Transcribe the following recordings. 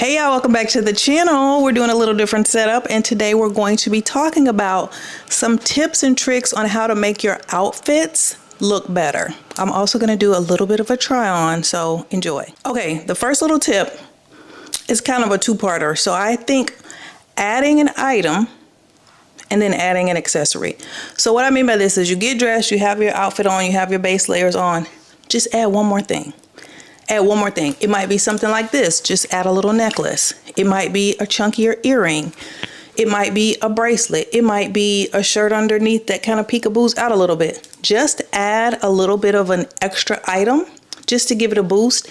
Hey y'all, welcome back to the channel. We're doing a little different setup, and today we're going to be talking about some tips and tricks on how to make your outfits look better. I'm also going to do a little bit of a try on, so enjoy. Okay, the first little tip is kind of a two-parter. So I think adding an item and then adding an accessory. So what I mean by this is you get dressed, you have your outfit on, you have your base layers on, just add one more thing. Add one more thing. It might be something like this. Just add a little necklace. It might be a chunkier earring. It might be a bracelet. It might be a shirt underneath that kind of peekaboos out a little bit. Just add a little bit of an extra item just to give it a boost.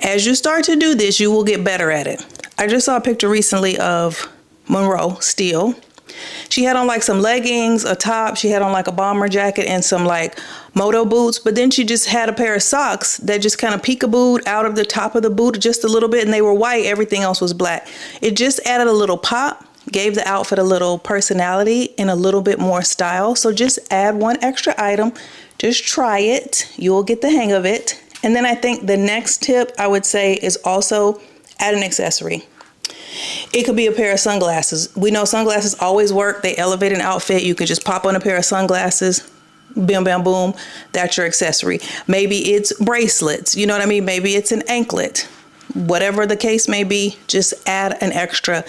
As you start to do this, you will get better at it. I just saw a picture recently of Monroe Steele. She had on like some leggings, a top, she had on like a bomber jacket and some like Moto boots, but then she just had a pair of socks that just kind of peekabooed out of the top of the boot just a little bit, and they were white, everything else was black. It just added a little pop, gave the outfit a little personality and a little bit more style. So just add one extra item, just try it, you'll get the hang of it. And then I think the next tip I would say is also add an accessory. It could be a pair of sunglasses. We know sunglasses always work. They elevate an outfit. You can just pop on a pair of sunglasses, bam, bam, boom. That's your accessory. Maybe it's bracelets. You know what I mean? Maybe it's an anklet. Whatever the case may be, just add an extra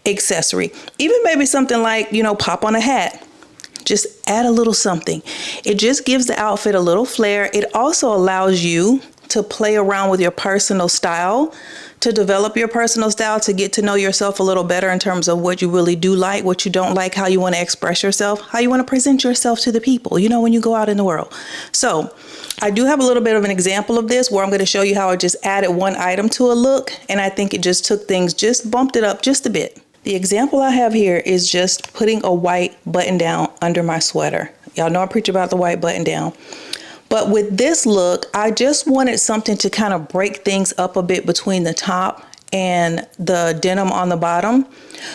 accessory. Even maybe something like, pop on a hat. Just add a little something. It just gives the outfit a little flair. It also allows you to play around with your personal style, to develop your personal style, to get to know yourself a little better in terms of what you really do like, what you don't like, how you want to express yourself, how you want to present yourself to the people, when you go out in the world. So I do have a little bit of an example of this where I'm going to show you how I just added one item to a look, and I think it just took things, just bumped it up just a bit. The example I have here is just putting a white button down under my sweater. Y'all know I preach about the white button down. But with this look, I just wanted something to kind of break things up a bit between the top and the denim on the bottom.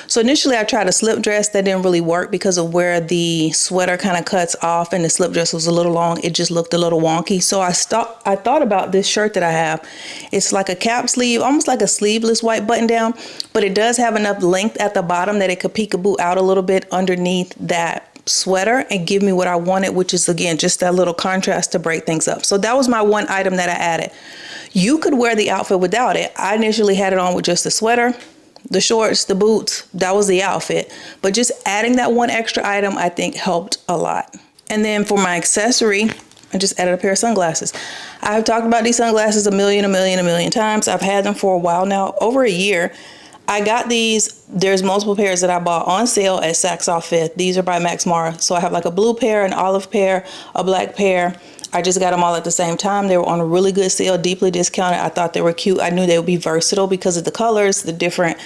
So initially I tried a slip dress. That didn't really work because of where the sweater kind of cuts off and the slip dress was a little long. It just looked a little wonky. So I thought about this shirt that I have. It's like a cap sleeve, almost like a sleeveless white button down, but it does have enough length at the bottom that it could peekaboo out a little bit underneath that sweater and give me what I wanted, which is again just that little contrast to break things up. So that was my one item that I added. You could wear the outfit without it. I initially had it on with just the sweater, the shorts, the boots. That was the outfit. But just adding that one extra item I think helped a lot. And then for my accessory, I just added a pair of sunglasses. I've talked about these sunglasses a million times. I've had them for a while now, over a year. I got these, there's multiple pairs that I bought on sale at Saks Off Fifth. These are by Max Mara. So I have like a blue pair, an olive pair, a black pair. I just got them all at the same time. They were on a really good sale, deeply discounted. I thought they were cute. I knew they would be versatile because of the colors, the different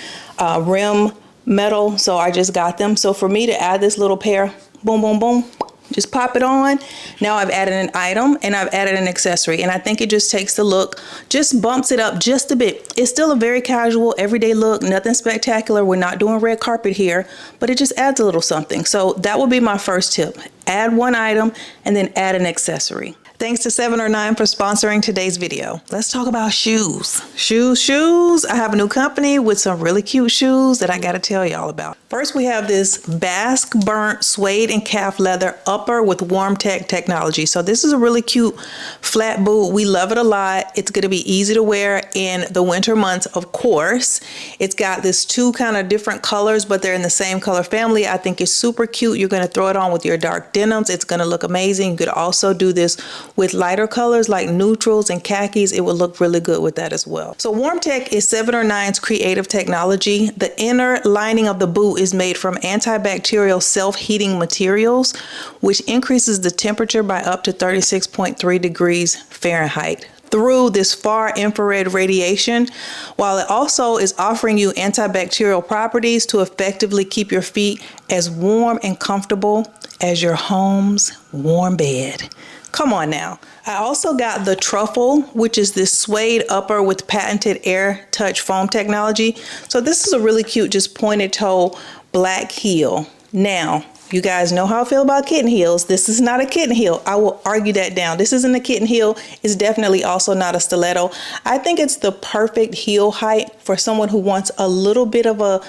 rim metal. So I just got them. So for me to add this little pair, boom, boom, boom, just pop it on. Now I've added an item and I've added an accessory, and I think it just takes the look, just bumps it up just a bit. It's still a very casual, everyday look, nothing spectacular. We're not doing red carpet here, but it just adds a little something. So that would be my first tip. Add one item and then add an accessory. Thanks to 7 or 9 for sponsoring today's video. Let's talk about shoes. Shoes. I have a new company with some really cute shoes that I gotta tell y'all about. First, we have this Basque burnt suede and calf leather upper with warm tech technology. So this is a really cute flat boot. We love it a lot. It's gonna be easy to wear in the winter months, of course. It's got this 2 kind of different colors, but they're in the same color family. I think it's super cute. You're gonna throw it on with your dark denims. It's gonna look amazing. You could also do this with lighter colors like neutrals and khakis. It would look really good with that as well. So Warm Tech is 7 or 9's creative technology. The inner lining of the boot is made from antibacterial self-heating materials, which increases the temperature by up to 36.3 degrees Fahrenheit through this far infrared radiation, while it also is offering you antibacterial properties to effectively keep your feet as warm and comfortable as your home's warm bed. Come on now. I also got the Truffle, which is this suede upper with patented air touch foam technology. So this is a really cute, just pointed toe black heel. Now, You guys know how I feel about kitten heels. This is not a kitten heel. I will argue that down. This isn't a kitten heel. It's definitely also not a stiletto. I think it's the perfect heel height for someone who wants a little bit of a,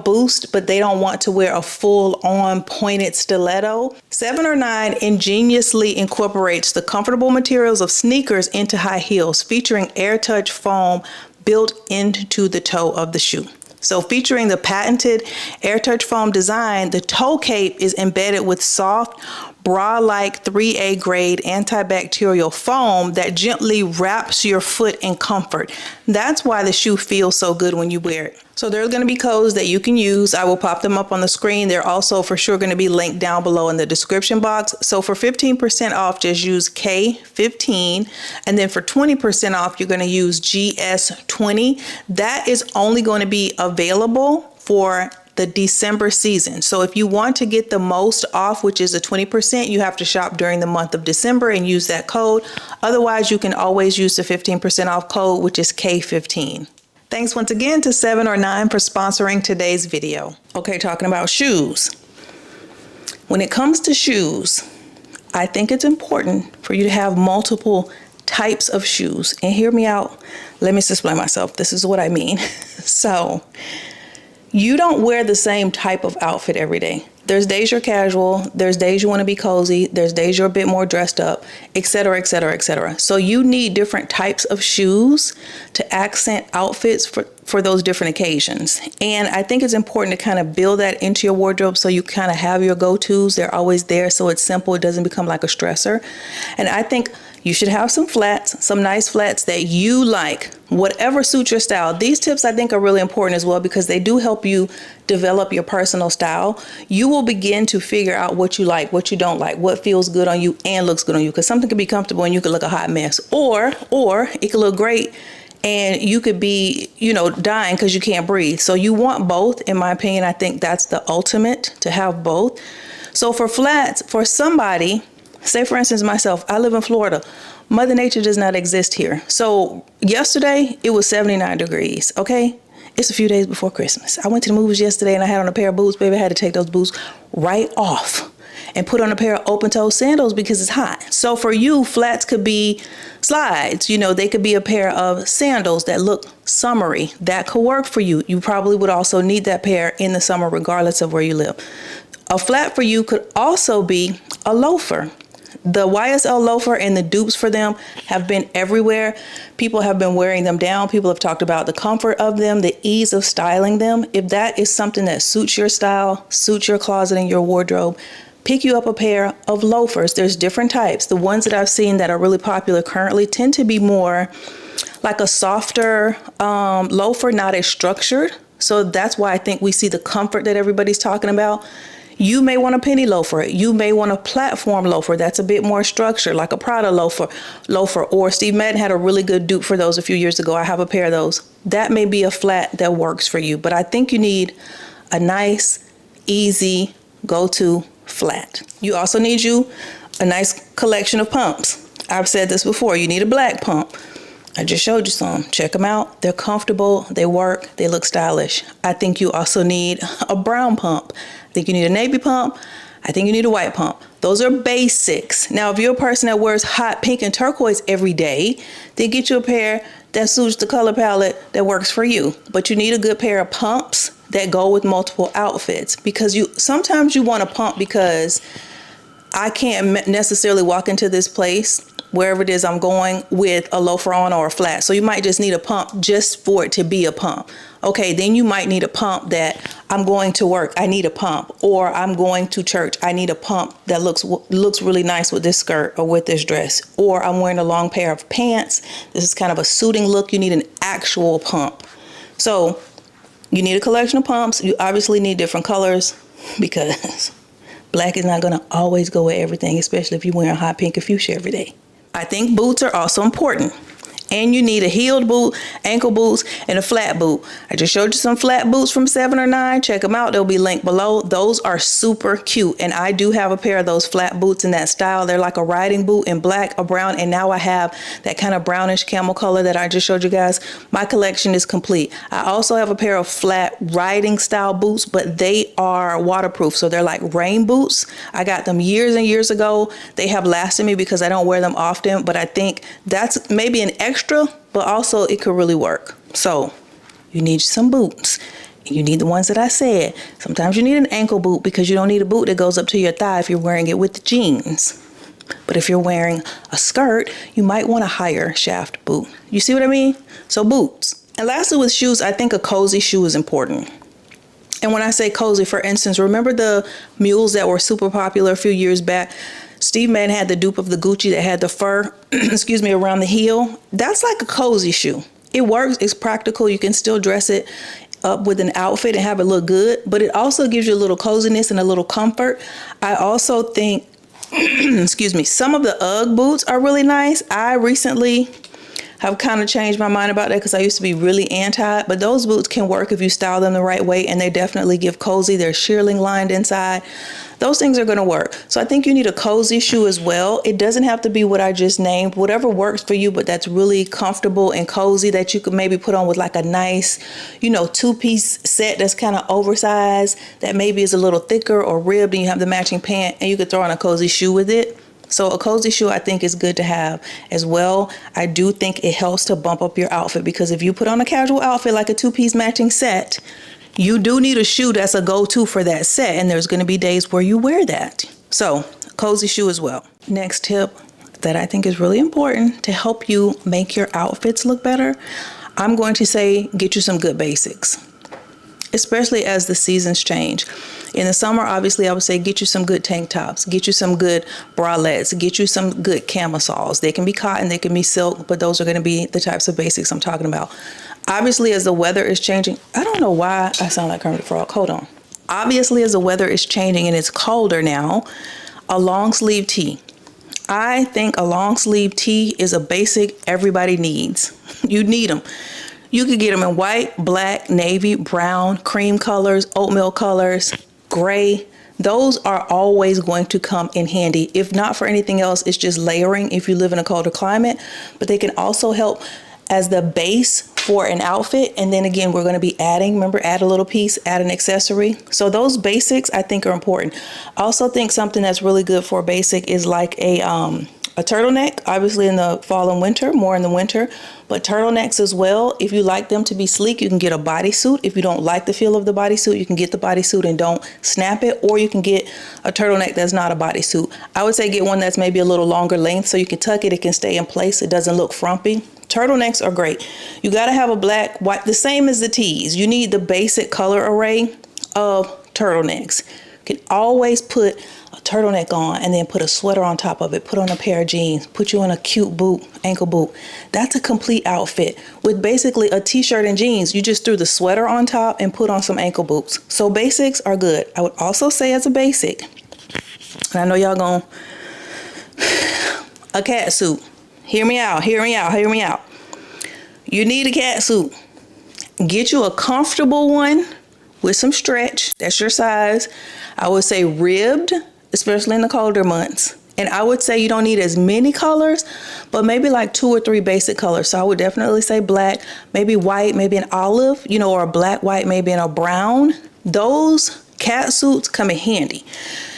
boost, but they don't want to wear a full-on pointed stiletto. 7 or 9 ingeniously incorporates the comfortable materials of sneakers into high heels, featuring air touch foam built into the toe of the shoe. So featuring the patented air touch foam design, the toe cape is embedded with soft, bra-like 3A grade antibacterial foam that gently wraps your foot in comfort. That's why the shoe feels so good when you wear it. So there's going to be codes that you can use. I will pop them up on the screen. They're also for sure going to be linked down below in the description box. So for 15% off, just use K15. And then for 20% off, you're going to use GS20. That is only going to be available for the December season. So if you want to get the most off, which is a 20%, you have to shop during the month of December and use that code. Otherwise, you can always use the 15% off code, which is K15. Thanks once again to 7 or 9 for sponsoring today's video. Okay, talking about shoes. When it comes to shoes, I think it's important for you to have multiple types of shoes. And hear me out. Let me explain myself. This is what I mean. So, you don't wear the same type of outfit every day. There's days you're casual, there's days you want to be cozy, there's days you're a bit more dressed up, etc., etc., etc. So you need different types of shoes to accent outfits for those different occasions. And I think it's important to kind of build that into your wardrobe so you kind of have your go-tos. They're always there, so it's simple. It doesn't become like a stressor. And I think you should have some flats, some nice flats that you like, whatever suits your style. These tips I think are really important as well because they do help you develop your personal style. You will begin to figure out what you like, what you don't like, what feels good on you and looks good on you, because something can be comfortable and you could look a hot mess, or it could look great and you could be, dying because you can't breathe. So you want both. In my opinion, I think that's the ultimate, to have both. So for flats, for somebody, say for instance myself, I live in Florida. Mother Nature does not exist here. So yesterday it was 79 degrees, okay? It's a few days before Christmas. I went to the movies yesterday and I had on a pair of boots. Baby, I had to take those boots right off and put on a pair of open-toe sandals because it's hot. So for you, flats could be slides. They could be a pair of sandals that look summery. That could work for you. You probably would also need that pair in the summer regardless of where you live. A flat for you could also be a loafer. The YSL loafer and the dupes for them have been everywhere. People have been wearing them down. People have talked about the comfort of them, the ease of styling them. If that is something that suits your style, suits your closet and your wardrobe, pick you up a pair of loafers. There's different types. The ones that I've seen that are really popular currently tend to be more like a softer loafer, not as structured. So that's why I think we see the comfort that everybody's talking about. You may want a penny loafer. You may want a platform loafer that's a bit more structured, like a Prada loafer, or Steve Madden had a really good dupe for those a few years ago. I have a pair of those. That may be a flat that works for you, but I think you need a nice, easy, go-to flat. You also need you a nice collection of pumps. I've said this before. You need a black pump. I just showed you some. Check them out. They're comfortable. They work. They look stylish. I think you also need a brown pump. I think you need a navy pump. I think you need a white pump. Those are basics. Now, if you're a person that wears hot pink and turquoise every day, then get you a pair that suits the color palette that works for you. But you need a good pair of pumps that go with multiple outfits, because sometimes you want a pump because I can't necessarily walk into this place, wherever it is I'm going, with a loafer on or a flat. So you might just need a pump just for it to be a pump. Okay, then you might need a pump that I'm going to work, I need a pump, or I'm going to church, I need a pump that looks really nice with this skirt or with this dress, or I'm wearing a long pair of pants. This is kind of a suiting look. You need an actual pump. So you need a collection of pumps. You obviously need different colors because black is not going to always go with everything, especially if you're wearing hot pink or fuchsia every day. I think boots are also important. And you need a heeled boot, ankle boots, and a flat boot. I just showed you some flat boots from 7 or 9. Check them out. They'll be linked below. Those are super cute. And I do have a pair of those flat boots in that style. They're like a riding boot in black, a brown, and now I have that kind of brownish camel color that I just showed you guys. My collection is complete. I also have a pair of flat riding style boots, but they are waterproof. So they're like rain boots. I got them years and years ago. They have lasted me because I don't wear them often, but I think that's maybe an extra, but also it could really work. So you need some boots. You need the ones that I said. Sometimes you need an ankle boot because you don't need a boot that goes up to your thigh if you're wearing it with the jeans. But if you're wearing a skirt, you might want a higher shaft boot. You see what I mean? So boots. And lastly with shoes, I think a cozy shoe is important. And when I say cozy, for instance, remember the mules that were super popular a few years back? Steve Madden had the dupe of the Gucci that had the fur, excuse me, around the heel. That's like a cozy shoe. It works, it's practical. You can still dress it up with an outfit and have it look good, but it also gives you a little coziness and a little comfort. I also think, excuse me, some of the UGG boots are really nice. I recently have kind of changed my mind about that because I used to be really anti, but those boots can work if you style them the right way, and they definitely give cozy. They're shearling lined inside. Those things are going to work. So I think you need a cozy shoe as well. It doesn't have to be what I just named, whatever works for you, but that's really comfortable and cozy that you could maybe put on with like a nice, you know, two-piece set that's kind of oversized, that maybe is a little thicker or ribbed, and you have the matching pant, and you could throw on a cozy shoe with it. So a cozy shoe I think is good to have as well. I do think it helps to bump up your outfit, because if you put on a casual outfit like a two-piece matching set, you do need a shoe that's a go-to for that set, and there's going to be days where you wear that. So cozy shoe as well. Next tip that I think is really important to help you make your outfits look better, I'm going to say get you some good basics, especially as the seasons change. In the summer, obviously, I would say get you some good tank tops, get you some good bralettes, get you some good camisoles. They can be cotton, they can be silk, but those are going to be the types of basics I'm talking about. Obviously, as the weather is changing, I don't know why I sound like Kermit the Frog. Hold on. Obviously, as the weather is changing and it's colder now, a long sleeve tee. I think a long sleeve tee is a basic everybody needs. You need them. You could get them in white, black, navy, brown, cream colors, oatmeal colors, gray. Those are always going to come in handy. If not for anything else, it's just layering if you live in a colder climate, but they can also help as the base for an outfit. And then again, we're going to be adding, remember, add a little piece, add an accessory. So those basics I think are important. I also think something that's really good for a basic is like a turtleneck, obviously in the fall and winter, more in the winter, but turtlenecks as well. If you like them to be sleek, you can get a bodysuit. If you don't like the feel of the bodysuit, you can get the bodysuit and don't snap it, or you can get a turtleneck that's not a bodysuit. I would say get one that's maybe a little longer length so you can tuck it, it can stay in place, it doesn't look frumpy. Turtlenecks are great. You got to have a black, white, the same as the tees. You need the basic color array of turtlenecks. You can always put a turtleneck on and then put a sweater on top of it, put on a pair of jeans, put you in a cute boot, ankle boot. That's a complete outfit with basically a t-shirt and jeans. You just threw the sweater on top and put on some ankle boots. So basics are good. I would also say as a basic, and I know y'all gonna, a catsuit. Hear me out, hear me out, hear me out. You need a catsuit. Get you a comfortable one with some stretch. That's your size. I would say ribbed, especially in the colder months. And I would say you don't need as many colors, but maybe like 2 or 3 basic colors. So I would definitely say black, maybe white, maybe an olive, you know, or a black, white, maybe in a brown. Those catsuits come in handy.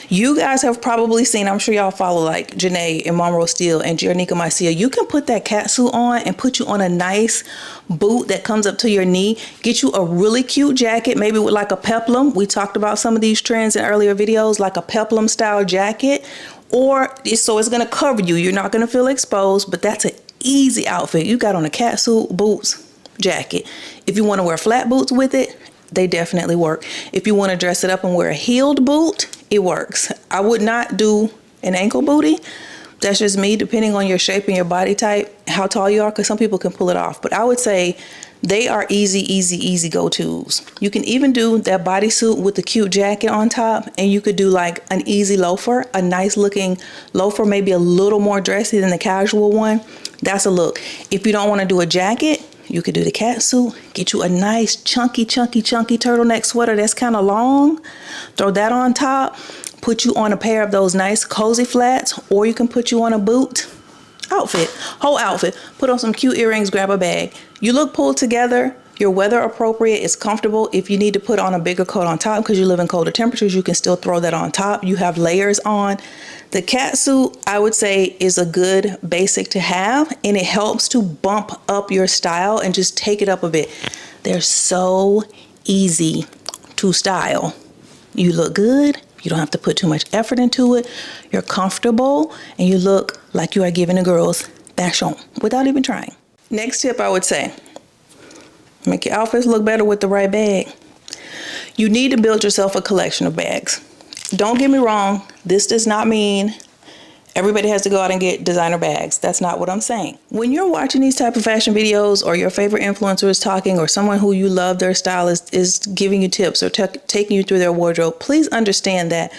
You guys have probably seen, I'm sure y'all follow like Janae and Monroe Steele and Jernica Mycia. You can put that catsuit on and put you on a nice boot that comes up to your knee. Get you a really cute jacket, maybe with like a peplum. We talked about some of these trends in earlier videos, like a peplum style jacket. So it's gonna cover you. You're not gonna feel exposed, but that's an easy outfit. You got on a catsuit, boots, jacket. If you wanna wear flat boots with it, they definitely work. If you wanna dress it up and wear a heeled boot, it works. I would not do an ankle bootie. That's just me, depending on your shape and your body type, how tall you are, because some people can pull it off. But I would say they are easy go-tos. You can even do that bodysuit with the cute jacket on top, and you could do like an easy loafer, a nice looking loafer, maybe a little more dressy than the casual one. That's a look. If you don't want to do a jacket, you could do the catsuit. Get you a nice chunky turtleneck sweater that's kind of long. Throw that on top. Put you on a pair of those nice cozy flats, or you can put you on a boot. Outfit, whole outfit. Put on some cute earrings, grab a bag. You look pulled together. You're weather appropriate, it's comfortable. If you need to put on a bigger coat on top because you live in colder temperatures, you can still throw that on top. You have layers on. The catsuit, I would say, is a good basic to have, and it helps to bump up your style and just take it up a bit. They're so easy to style. You look good. You don't have to put too much effort into it. You're comfortable, and you look like you are giving the girls fashion without even trying. Next tip, I would say, make your outfits look better with the right bag. You need to build yourself a collection of bags. Don't get me wrong, this does not mean everybody has to go out and get designer bags. That's not what I'm saying. When you're watching these type of fashion videos, or your favorite influencer is talking, or someone who you love their style is giving you tips or taking you through their wardrobe, please understand that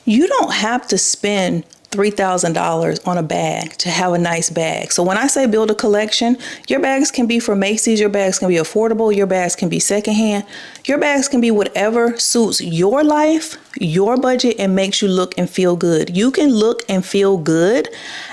you don't have to spend $3,000 on a bag to have a nice bag. So when I say build a collection, your bags can be from Macy's, your bags can be affordable, your bags can be secondhand, your bags can be whatever suits your life, your budget, and makes you look and feel good. You can look and feel good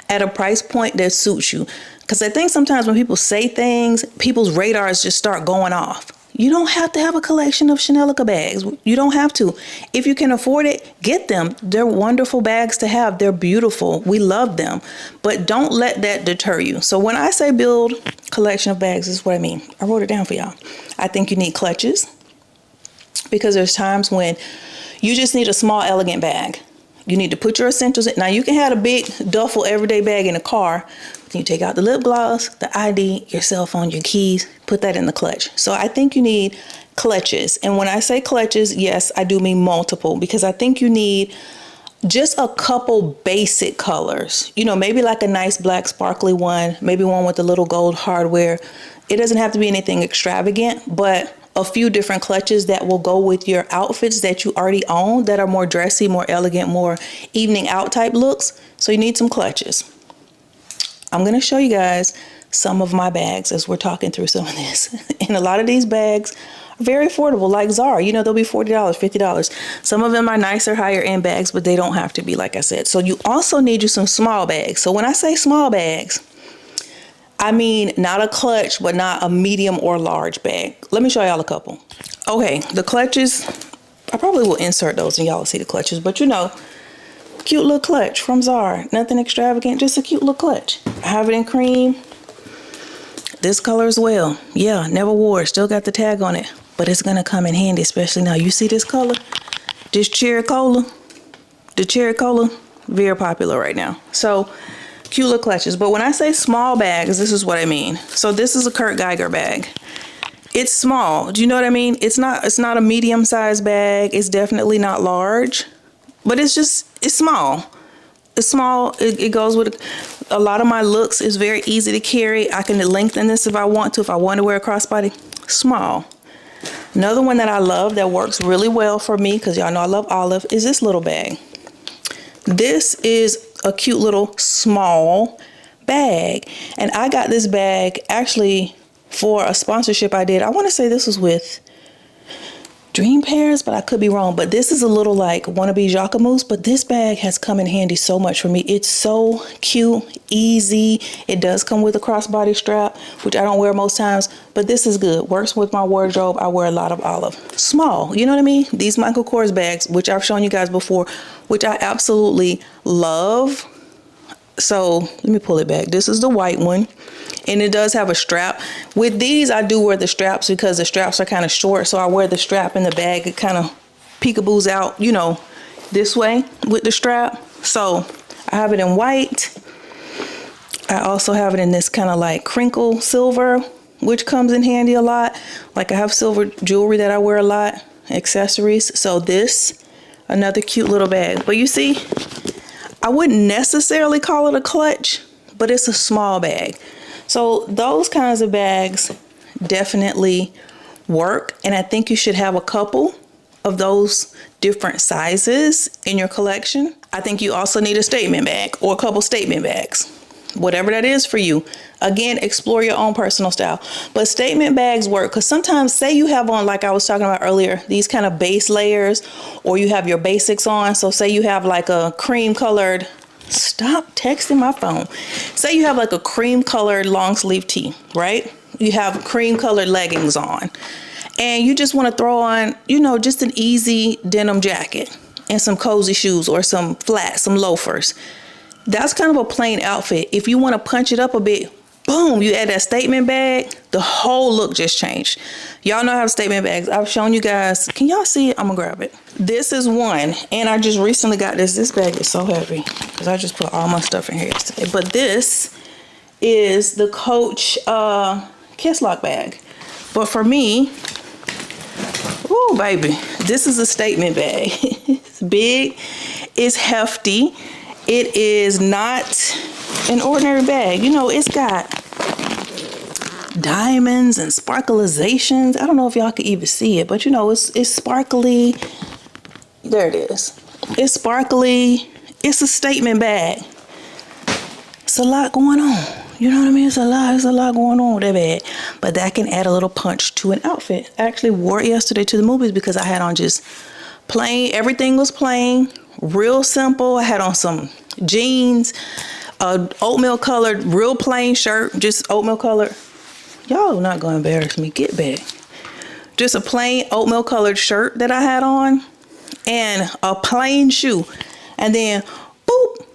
at a price point that suits you. Because I think sometimes when people say things, people's radars just start going off. You don't have to have a collection of Chanelica bags. You don't have to. If you can afford it, get them. They're wonderful bags to have. They're beautiful. We love them. But don't let that deter you. So when I say build collection of bags, this is what I mean. I wrote it down for y'all. I think you need clutches, because there's times when you just need a small, elegant bag. You need to put your essentials in. Now, you can have a big duffel everyday bag in the car. You take out the lip gloss, the ID, your cell phone, your keys, put that in the clutch. So I think you need clutches. And when I say clutches, yes, I do mean multiple, because I think you need just a couple basic colors. You know, maybe like a nice black sparkly one, maybe one with a little gold hardware. It doesn't have to be anything extravagant, but a few different clutches that will go with your outfits that you already own, that are more dressy, more elegant, more evening out type looks. So you need some clutches. I'm going to show you guys some of my bags as we're talking through some of this. And a lot of these bags are very affordable, like Zara. You know, they'll be $40, $50. Some of them are nicer, higher end bags, but they don't have to be, like I said. So you also need you some small bags. So when I say small bags, I mean not a clutch, but not a medium or large bag. Let me show y'all a couple. Okay, the clutches, I probably will insert those and y'all will see the clutches, but you know, cute little clutch from Zara. Nothing extravagant, just a cute little clutch. I have it in cream. This color as well. Yeah, never wore it. Still got the tag on it. But it's going to come in handy, especially now. You see this color? This cherry cola? The cherry cola? Very popular right now. So, cute little clutches. But when I say small bags, this is what I mean. So this is a Kurt Geiger bag. It's small. Do you know what I mean? It's not a medium-sized bag. It's definitely not large. But it's small. It's small. It goes with a lot of my looks. It's very easy to carry. I can lengthen this if I want to. If I want to wear a crossbody, small. Another one that I love that works really well for me, because y'all know I love olive, is this little bag. This is a cute little small bag. And I got this bag actually for a sponsorship I did. I want to say this was with Dream Pairs, but I could be wrong. But this is a little like wannabe Jacquemus, but this bag has come in handy so much for me. It's so cute, easy. It does come with a crossbody strap, which I don't wear most times, but this is good. Works with my wardrobe. I wear a lot of olive. Small, you know what I mean? These Michael Kors bags, which I've shown you guys before, which I absolutely love. So let me pull it back. This is the white one. And it does have a strap. With these, I do wear the straps because the straps are kind of short. So I wear the strap in the bag. It kind of peekaboos out, you know, this way with the strap. So I have it in white. I also have it in this kind of like crinkle silver, which comes in handy a lot. Like I have silver jewelry that I wear a lot, accessories. So this, another cute little bag. But you see, I wouldn't necessarily call it a clutch, but it's a small bag. So those kinds of bags definitely work. And I think you should have a couple of those different sizes in your collection. I think you also need a statement bag or a couple statement bags. whatever that is for you. Again, explore your own personal style. But statement bags work because sometimes, say you have on, like I was talking about earlier, these kind of base layers, or you have your basics on. So say you have like a cream colored, stop texting my phone. Say you have like a cream colored long sleeve tee, right? You have cream colored leggings on, and you just want to throw on, you know, just an easy denim jacket and some cozy shoes or some flats, some loafers. That's kind of a plain outfit. If you want to punch it up a bit, boom, you add that statement bag, the whole look just changed. Y'all know I have statement bags. I've shown you guys. Can y'all see it? I'm gonna grab it. This is one, and I just recently got this. This bag is so heavy because I just put all my stuff in here yesterday. But this is the Coach Kiss Lock bag. But for me, ooh, baby, this is a statement bag. It's big, it's hefty. It is not an ordinary bag. You know, it's got diamonds and sparkleizations. I don't know if y'all can even see it, but you know, it's sparkly. There it is. It's sparkly. It's a statement bag. It's a lot going on. You know what I mean? It's a lot going on with that bag. But that can add a little punch to an outfit. I actually wore it yesterday to the movies because I had on just plain, everything was plain, real simple. I had on some jeans, oatmeal colored, real plain shirt, just oatmeal colored. Y'all not gonna embarrass me, get back. Just a plain oatmeal colored shirt that I had on and a plain shoe. And then, boop.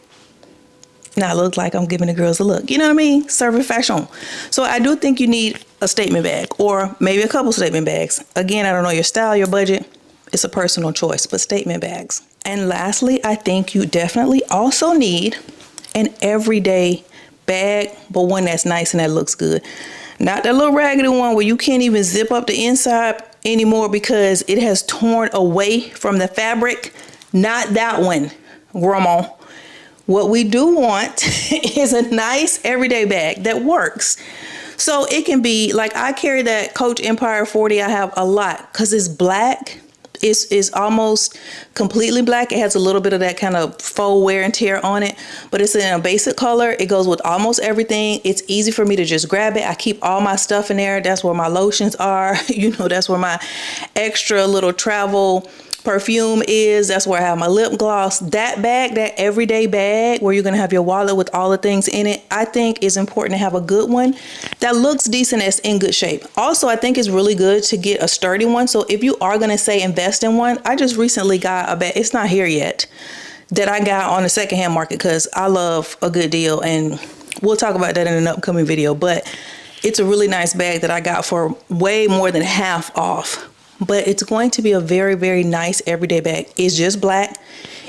Now it looks like I'm giving the girls a look. You know what I mean? Serving fashion. So I do think you need a statement bag or maybe a couple statement bags. Again, I don't know your style, your budget. It's a personal choice, but statement bags. And lastly, I think you definitely also need an everyday bag, but one that's nice and that looks good. Not that little raggedy one where you can't even zip up the inside anymore because it has torn away from the fabric. Not that one, grandma. What we do want is a nice everyday bag that works. So it can be like, I carry that Coach Empire 40. I have a lot because it's black. It's almost completely black. It has a little bit of that kind of faux wear and tear on it, but it's in a basic color. It goes with almost everything. It's easy for me to just grab it. I keep all my stuff in there. That's where my lotions are. You know, that's where my extra little travel perfume is. That's where I have my lip gloss. That bag, that everyday bag where you're going to have your wallet with all the things in it, I think is important to have a good one that looks decent, that's in good shape. Also, I think it's really good to get a sturdy one. So if you are going to say invest in one, I just recently got a bag. It's not here yet, that I got on the secondhand market because I love a good deal, and we'll talk about that in an upcoming video. But it's a really nice bag that I got for way more than half off. But it's going to be a very, very nice everyday bag. It's just black.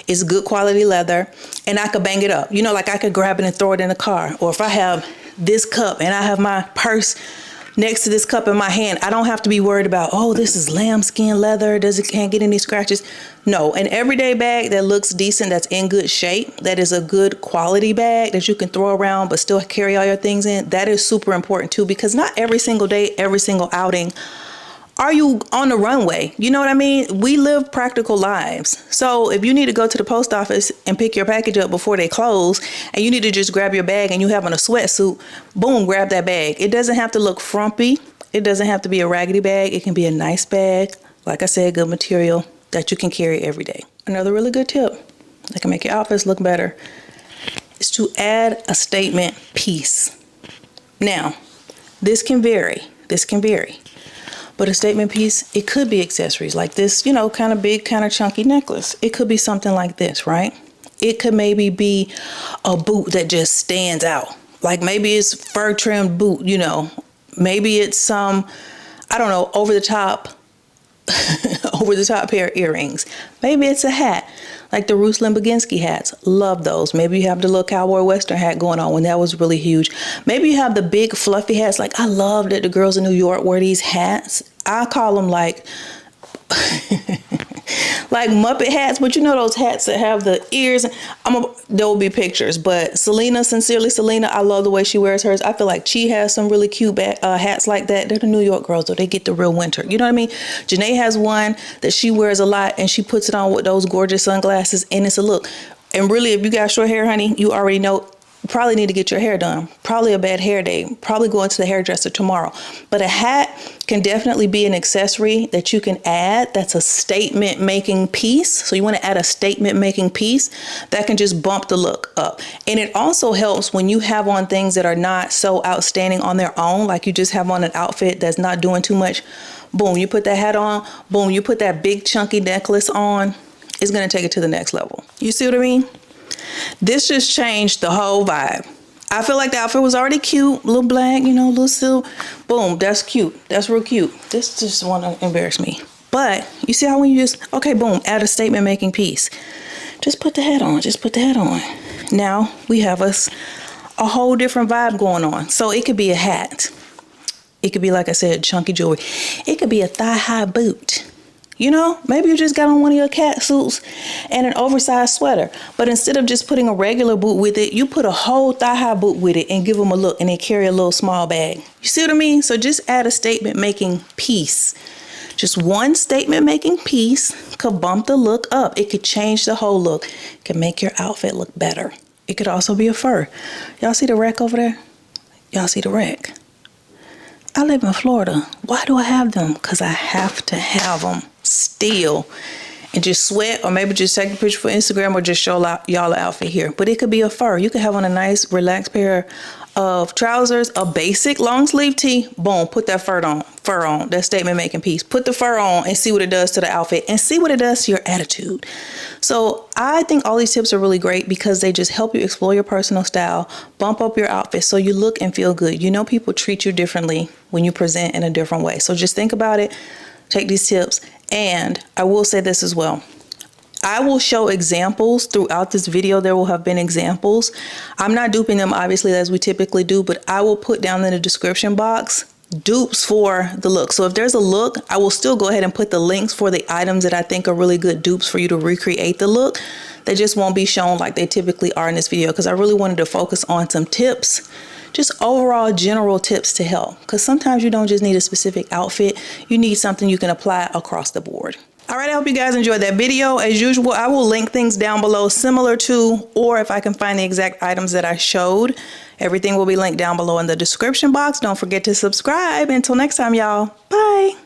It's good quality leather. And I could bang it up. You know, like I could grab it and throw it in the car. Or if I have this cup and I have my purse next to this cup in my hand, I don't have to be worried about, oh, this is lambskin leather. Can't get any scratches. No, an everyday bag that looks decent, that's in good shape, that is a good quality bag that you can throw around but still carry all your things in. That is super important too, because not every single day, every single outing are you on the runway. You know what I mean? We live practical lives. So if you need to go to the post office and pick your package up before they close, and you need to just grab your bag and you have on a sweatsuit, boom, grab that bag. It doesn't have to look frumpy. It doesn't have to be a raggedy bag. It can be a nice bag. Like I said, good material that you can carry every day. Another really good tip that can make your outfits look better is to add a statement piece. Now, this can vary. But a statement piece, it could be accessories like this, you know, kind of big, kind of chunky necklace. It could be something like this, right? It could maybe be a boot that just stands out. Like maybe it's fur trimmed boot, you know. Maybe it's some, I don't know, over the top pair of earrings. Maybe it's a hat, like the Ruth Limbaginski hats. Love those. Maybe you have the little cowboy western hat going on when that was really huge. Maybe you have the big fluffy hats. Like I love that the girls in New York wear these hats. I call them like like Muppet hats, but you know those hats that have the ears. There will be pictures, but Selena, Sincerely Selena, I love the way she wears hers. I feel like she has some really cute hats like that. They're the New York girls, though. They get the real winter. You know what I mean? Janae has one that she wears a lot, and she puts it on with those gorgeous sunglasses, and it's a look. And really, if you got short hair, honey, you already know probably need to get your hair done, probably a bad hair day, probably going to the hairdresser tomorrow. But a hat can definitely be an accessory that you can add that's a statement making piece. So you want to add a statement making piece that can just bump the look up. And it also helps when you have on things that are not so outstanding on their own, like you just have on an outfit that's not doing too much. Boom, you put that hat on, boom, you put that big chunky necklace on, it's gonna take it to the next level. You see what I mean? This just changed the whole vibe. I feel like the outfit was already cute, a little black, you know, a little silk. Boom, that's cute, that's real cute. This just wanna embarrass me. But you see how when you just, okay, boom, add a statement making piece. Just put the hat on, just put the hat on. Now we have a whole different vibe going on. So it could be a hat. It could be, like I said, chunky jewelry. It could be a thigh-high boot. You know, maybe you just got on one of your catsuits and an oversized sweater. But instead of just putting a regular boot with it, you put a whole thigh-high boot with it and give them a look, and they carry a little small bag. You see what I mean? So just add a statement-making piece. Just one statement-making piece could bump the look up. It could change the whole look. It could make your outfit look better. It could also be a fur. Y'all see the rack over there? Y'all see the rack? I live in Florida. Why do I have them? Because I have to have them still and just sweat, or maybe just take a picture for Instagram, or just show y'all the outfit here. But it could be a fur. You could have on a nice relaxed pair of trousers, a basic long sleeve tee. Boom, put that fur on, that statement making piece. Put the fur on and see what it does to the outfit, and see what it does to your attitude. So I think all these tips are really great because they just help you explore your personal style, bump up your outfit so you look and feel good. You know, people treat you differently when you present in a different way. So just think about it, take these tips. And I will say this as well. I will show examples throughout this video. There will have been examples. I'm not duping them, obviously, as we typically do, but I will put down in the description box dupes for the look. So if there's a look, I will still go ahead and put the links for the items that I think are really good dupes for you to recreate the look. They just won't be shown like they typically are in this video, because I really wanted to focus on some tips, just overall general tips to help. Because sometimes you don't just need a specific outfit, you need something you can apply across the board. All right, I hope you guys enjoyed that video. As usual, I will link things down below similar to, or if I can find the exact items that I showed, everything will be linked down below in the description box. Don't forget to subscribe. Until next time, y'all. Bye.